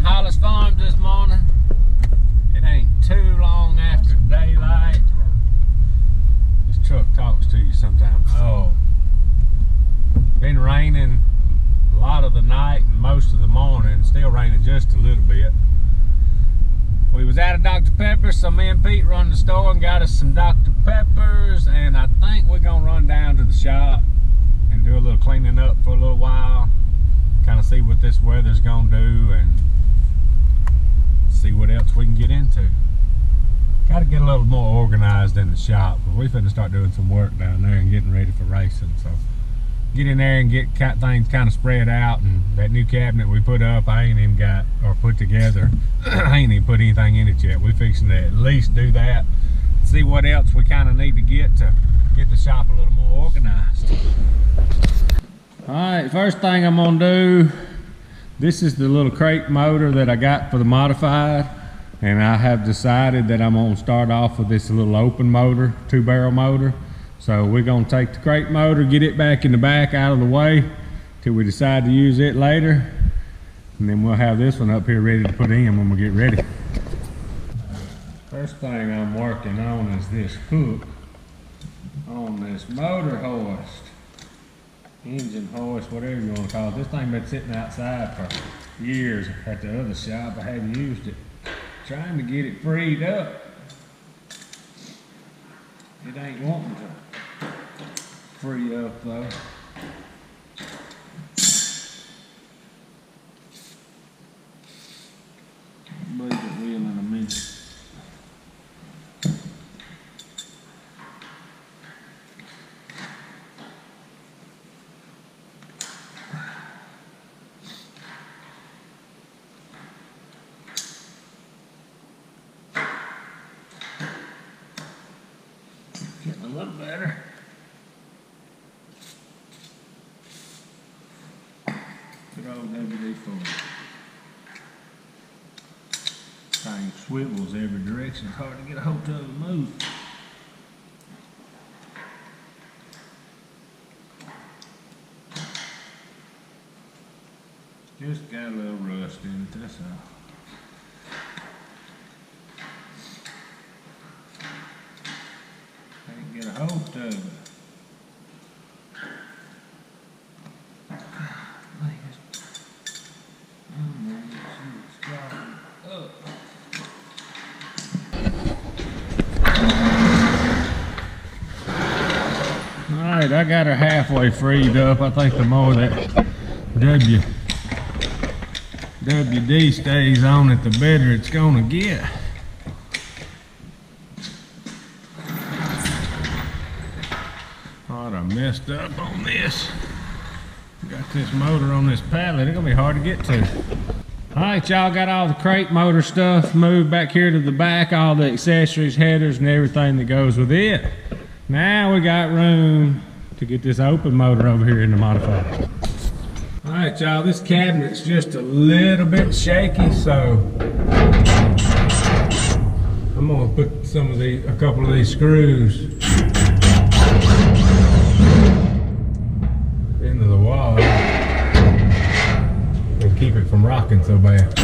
Hollis Farms this morning. It ain't too long after daylight. This truck talks to you sometimes. Oh, been raining a lot of the night and most of the morning. Still raining just a little bit. We was out of Dr. Pepper, so me and Pete run to the store and got us some Dr. Peppers, and I think we're gonna run down to the shop and do a little cleaning up for a little while, kind of see what this weather's gonna do and see what else we can get into. Got to get a little more organized in the shop, but we finna start doing some work down there and getting ready for racing. So get in there and get things kind of spread out. And that new cabinet we put up, I ain't even got, or put together, I ain't even put anything in it yet. We're fixing to at least do that, see what else we kind of need to get the shop a little more organized. All right, first thing I'm gonna do, this is the little crate motor that I got for the modified, and I have decided that I'm gonna start off with this little open motor, 2-barrel motor. So we're gonna take the crate motor, get it back in the back out of the way till we decide to use it later, and then we'll have this one up here ready to put in when we get ready. First thing I'm working on is this hook on this motor hoist, engine hoist, whatever you want to call it. This thing been sitting outside for years at the other shop. I haven't used it. Trying to get it freed up. It ain't wanting to free up though. Move it wheel in a minute. Getting a little better. Good old WD-40. Thing swivels every direction. It's hard to get a hold of and move. Just got a little rust in it, that's all. Can't get a hold of it. Alright, I got her halfway freed up. I think the more that WD stays on it, the better it's gonna get. Thought I messed up on this. Got this motor on this pallet. It's gonna be hard to get to. Alright, y'all, got all the crate motor stuff moved back here to the back, all the accessories, headers, and everything that goes with it. Now we got room to get this open motor over here in the modified. Alright, y'all, this cabinet's just a little bit shaky, so I'm gonna put a couple of these screws into the wall and keep it from rocking so bad.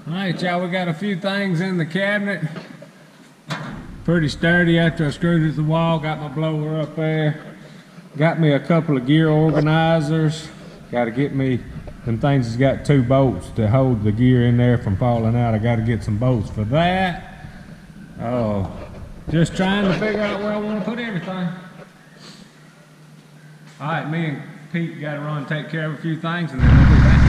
Alright, y'all, we got a few things in the cabinet. Pretty sturdy after I screwed it to the wall. Got my blower up there. Got me a couple of gear organizers. Got to get me them things that's got 2 bolts to hold the gear in there from falling out. I got to get some bolts for that. Oh, just trying to figure out where I want to put everything. Alright, me and Pete got to run and take care of a few things, and then we'll be back.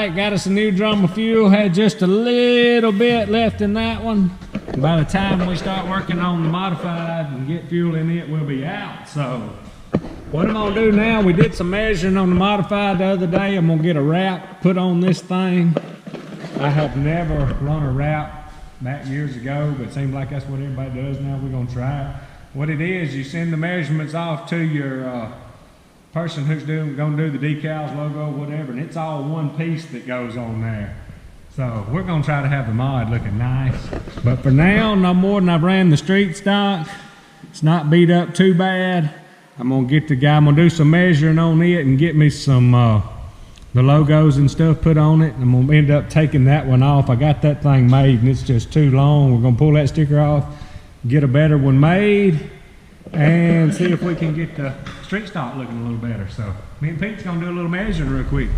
light, got us a new drum of fuel, had just a little bit left in that one. By the time we start working on the modified and get fuel in it, we'll be out. So what I'm gonna do now, we did some measuring on the modified the other day. I'm gonna get a wrap put on this thing. I have never run a wrap back years ago, but it seems like that's what everybody does now. We're gonna try it. What it is, you send the measurements off to your person who's gonna do the decals, logo, whatever, and it's all one piece that goes on there. So we're gonna try to have the mod looking nice. But for now, no more than I've ran the street stock. It's not beat up too bad. I'm gonna get the guy, I'm gonna do some measuring on it and get me some the logos and stuff put on it. I'm gonna end up taking that one off. I got that thing made and it's just too long. We're gonna pull that sticker off, get a better one made, and see if we can get the street stock looking a little better. So me and Pete's gonna do a little measuring real quick.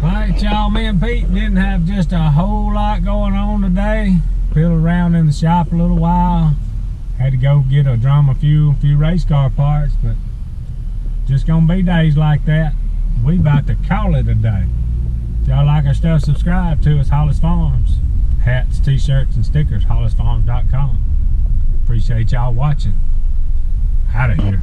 All right, y'all, me and Pete didn't have just a whole lot going on today. Fiddled around in the shop a little while. Had to go get a drum of fuel, a few race car parts, but just gonna be days like that. We about to call it a day. If y'all like our stuff, subscribe to us, Hollis Farms. Hats, t-shirts, and stickers, hollisfarms.com. Appreciate y'all watching. Out of here.